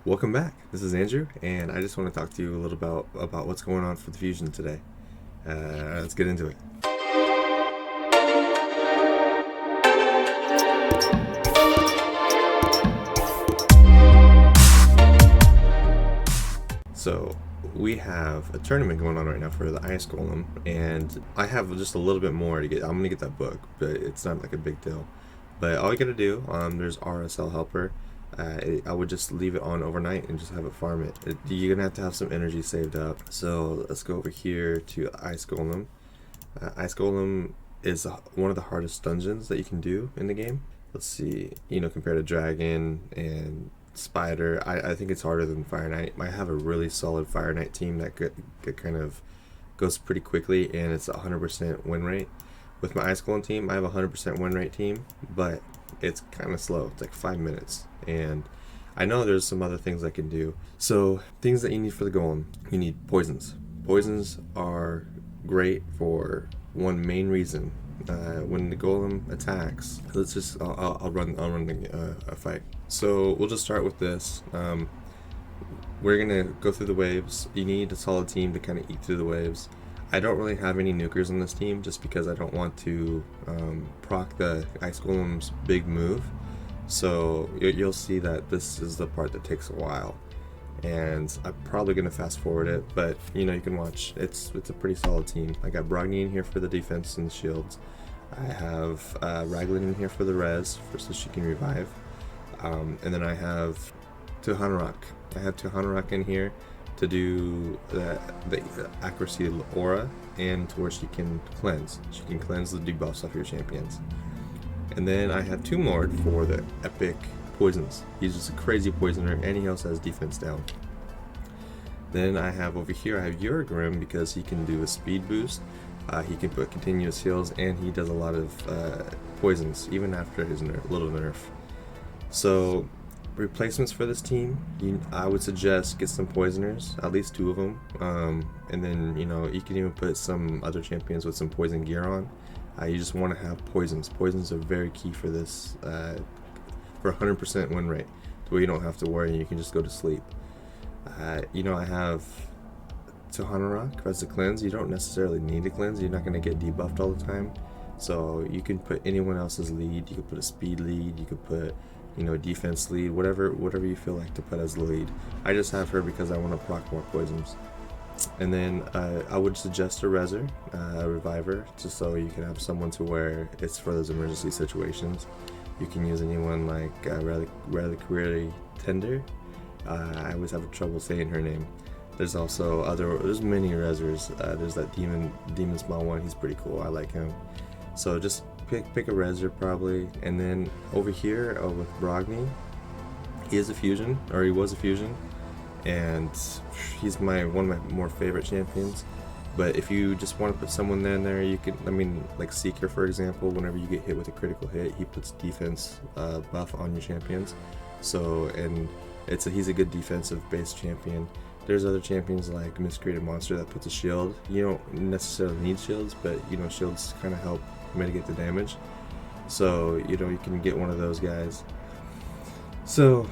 Welcome back. This is Andrew, and I just want to talk to you a little about what's going on for the Fusion today. Let's get into it. So we have a tournament going on right now for the Ice Golem, and I have just a little bit more to get. I'm gonna get that book, but it's not like a big deal. But all you gotta do, there's RSL helper. I would just leave it on overnight and just have it farm it. You're gonna have to have some energy saved up. So let's go over here to Ice Golem. Ice Golem is one of the hardest dungeons that you can do in the game. Let's see, compared to Dragon and Spider, I think it's harder than Fire Knight. I have a really solid Fire Knight team that kind of goes pretty quickly, and it's 100% win rate. With my Ice Golem team, I have a 100% win rate team, but it's kind of slow. It's like 5 minutes, and I know there's some other things I can do. So things that you need for the Golem: you need poisons. Poisons are great for one main reason. When the Golem attacks, I'll run a fight. So we'll just start with this. We're gonna go through the waves. You need a solid team to kind of eat through the waves. I don't really have any nukers on this team just because I don't want to proc the Ice Golem's big move. So you'll see that this is the part that takes a while, and I'm probably gonna fast forward it, but you can watch. It's a pretty solid team. I got Brogni in here for the defense and the shields. I have Raglan in here for the res, so she can revive, and then I have Tuhanarok. I have Tuhanarok in here to do the accuracy aura, and to where she can cleanse. She can cleanse the debuffs off your champions. And then I have Tomb Lord for the epic poisons. He's just a crazy poisoner, and he also has defense down. Then I have over here, I have Uragrim because he can do a speed boost. He can put continuous heals, and he does a lot of poisons, even after his little nerf. So replacements for this team, I would suggest get some poisoners, at least 2 of them, and then you can even put some other champions with some poison gear on. You just want to have poisons. Poisons are very key for this, for 100% win rate, to where you don't have to worry and you can just go to sleep. I have Tuhanarok as a cleanse. You don't necessarily need a cleanse. You're not going to get debuffed all the time, so you can put anyone else's lead. You could put a speed lead. You could put defense lead, whatever you feel like to put as the lead. I just have her because I want to proc more poisons. And then I would suggest a reser, a reviver, just so you can have someone to where it's for those emergency situations. You can use anyone like Reliquary Tender. I always have trouble saying her name. There's many resers. There's that demon small one. He's pretty cool. I like him. So just pick a reser probably. And then over here with Brogni, he was a fusion, and he's one of my more favorite champions. But if you just want to put someone in there, you can, like Seeker for example. Whenever you get hit with a critical hit, he puts defense buff on your champions. So, and he's a good defensive based champion. There's other champions like Miscreated Monster that puts a shield. You don't necessarily need shields, but shields kind of help mitigate the damage. So you can get one of those guys. So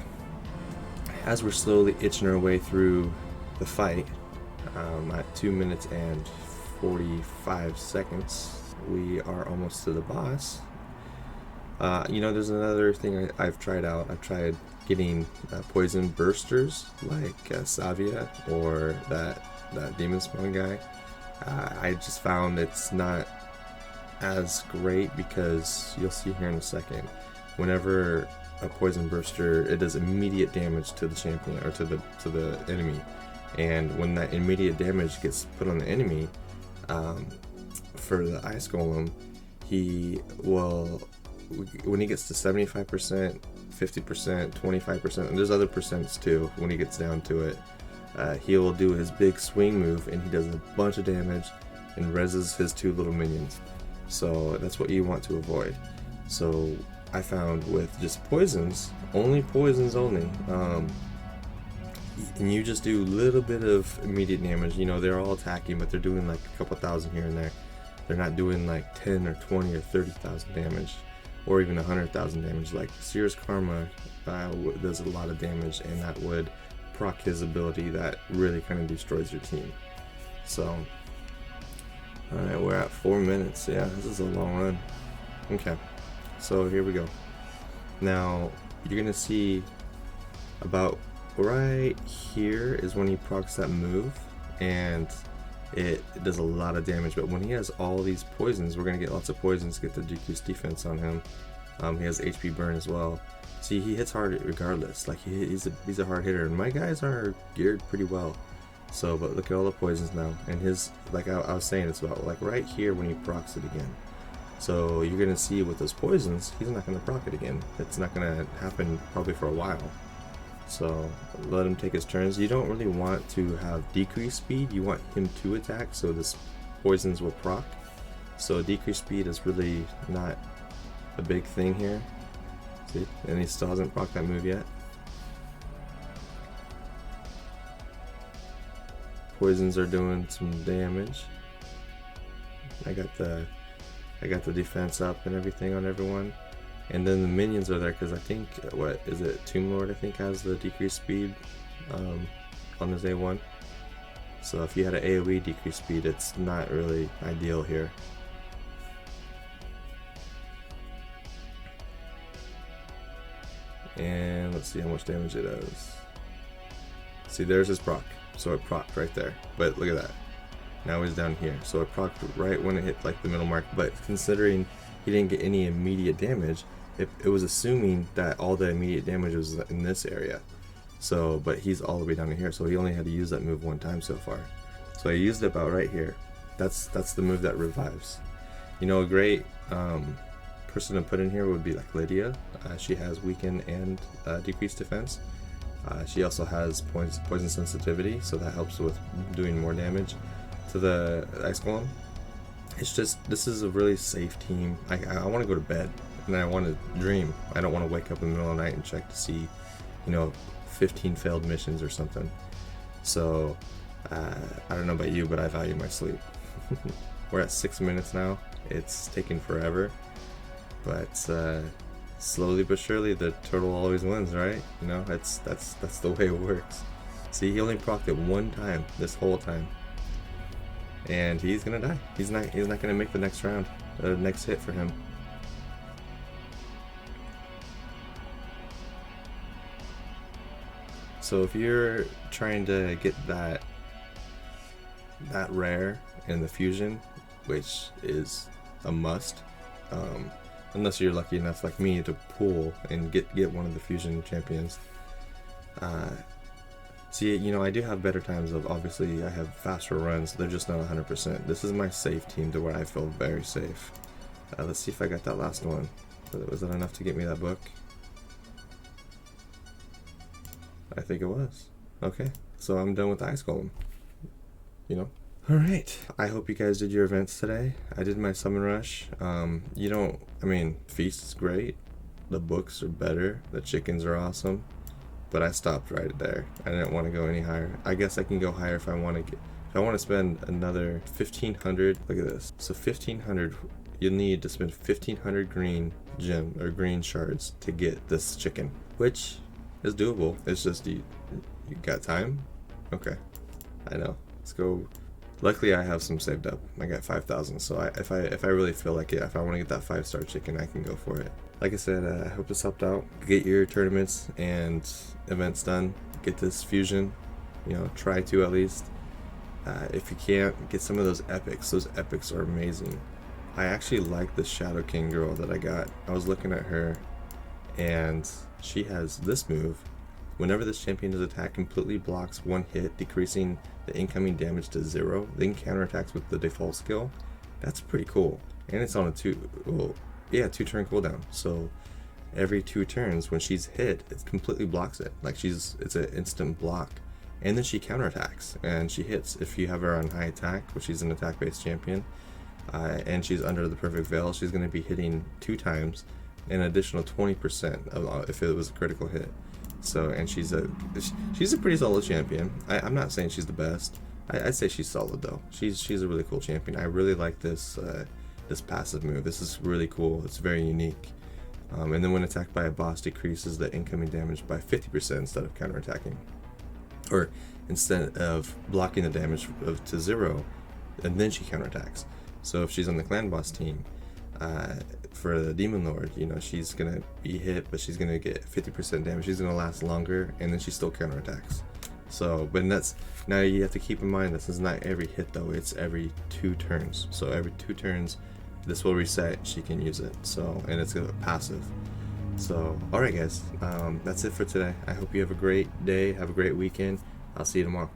as we're slowly itching our way through the fight, at 2 minutes and 45 seconds, we are almost to the boss. There's another thing I've tried out. I've tried getting poison bursters like Savia or that demon spawn guy. I just found it's not as great because you'll see here in a second, whenever a poison burster, it does immediate damage to the champion or to the enemy, and when that immediate damage gets put on the enemy, for the Ice Golem, he will, when he gets to 75%, 50%, 25%, and there's other percents too when he gets down to it, he will do his big swing move, and he does a bunch of damage and reses his 2 little minions. So that's what you want to avoid. So I found with just poisons only, and you just do a little bit of immediate damage. They're all attacking, but they're doing like a couple thousand here and there. They're not doing like 10 or 20 or 30,000 damage. or even 100,000 damage. Like Seer's Karma does a lot of damage, and that would proc his ability that really kind of destroys your team. So, alright, we're at 4 minutes. Yeah, this is a long run. Okay, so here we go. Now, you're gonna see about right here is when he procs that move, and it does a lot of damage. But when he has all these poisons, we're gonna get lots of poisons to get the decreased defense on him. He has HP burn as well. See, he hits hard regardless. Like he's a hard hitter, and my guys are geared pretty well. So, but look at all the poisons now, and his, like I was saying, it's about like right here when he procs it again. So you're gonna see with those poisons, he's not gonna proc it again. It's not gonna happen probably for a while. So let him take his turns. You don't really want to have decreased speed. You want him to attack, so this poisons will proc. So decreased speed is really not a big thing here. See, and he still hasn't proc that move yet. Poisons are doing some damage. I got the defense up and everything on everyone, and then the minions are there because I think, what is it, Tomb Lord I think has the decreased speed on his A1. So if you had an AoE decreased speed, it's not really ideal here. And let's see how much damage it does. See, there's his proc. So it procced right there, but look at that. Now he's down here, so it procced right when it hit like the middle mark. But considering he didn't get any immediate damage, it was assuming that all the immediate damage was in this area. So, but he's all the way down here, so he only had to use that move one time so far. So he used it about right here. That's the move that revives. You know, a great person to put in here would be like Lydia. She has weaken and decreased defense. She also has poison sensitivity, so that helps with doing more damage to the Ice Golem. It's just, this is a really safe team. I want to go to bed, and I want to dream. I don't want to wake up in the middle of the night and check to see, you know, 15 failed missions or something. So, I don't know about you, but I value my sleep. We're at 6 minutes now. It's taken forever, but slowly but surely the turtle always wins, right? You know, that's the way it works. See, he only procced it one time this whole time, and he's gonna die. He's not gonna make the next round, the next hit for him. So if you're trying to get that rare in the fusion, which is a must, unless you're lucky enough like me to pull and get one of the fusion champions. See, you know, I do have better times of, obviously I have faster runs, they're just not 100%. This is my safe team to where I feel very safe. Let's see if I got that last one. Was that enough to get me that book? I think it was. Okay, so I'm done with the Ice Golem. You know? Alright, I hope you guys did your events today. I did my summon rush. Feast is great. The books are better. The chickens are awesome. But I stopped right there. I didn't want to go any higher. I guess I can go higher if I want to spend another 1,500. Look at this. So 1,500, you'll need to spend 1,500 green gem or green shards to get this chicken, which is doable. It's just you got time? Okay. I know. Let's go. Luckily, I have some saved up. I got 5,000, so if I really feel like it, if I want to get that 5-star chicken, I can go for it. Like I said, I hope this helped out. Get your tournaments and events done. Get this fusion. You know, try to at least. If you can't, get some of those epics. Those epics are amazing. I actually like the Shadow King girl that I got. I was looking at her, and she has this move. Whenever this champion does attack, completely blocks one hit, decreasing the incoming damage to 0, then counterattacks with the default skill. That's pretty cool. And it's on a 2-turn cooldown. So every 2 turns when she's hit, it completely blocks it. Like it's an instant block. And then she counterattacks and she hits if you have her on high attack, which she's an attack-based champion. And she's under the perfect veil, she's going to be hitting 2 times, an additional 20% if it was a critical hit. So, and she's a pretty solid champion. I'm not saying she's the best. I'd say she's solid though. She's a really cool champion. I really like this this passive move. This is really cool. It's very unique. And then when attacked by a boss, decreases the incoming damage by 50% instead of counterattacking. Or instead of blocking the damage to 0, and then she counterattacks. So if she's on the clan boss team, for the Demon Lord, you know, she's gonna be hit, but she's gonna get 50% damage. She's gonna last longer, and then she still counterattacks. So, but that's, now you have to keep in mind this is not every hit though, it's every 2 turns. So every 2 turns, this will reset, she can use it. So, and it's a passive. So, alright guys, that's it for today. I hope you have a great day, have a great weekend. I'll see you tomorrow.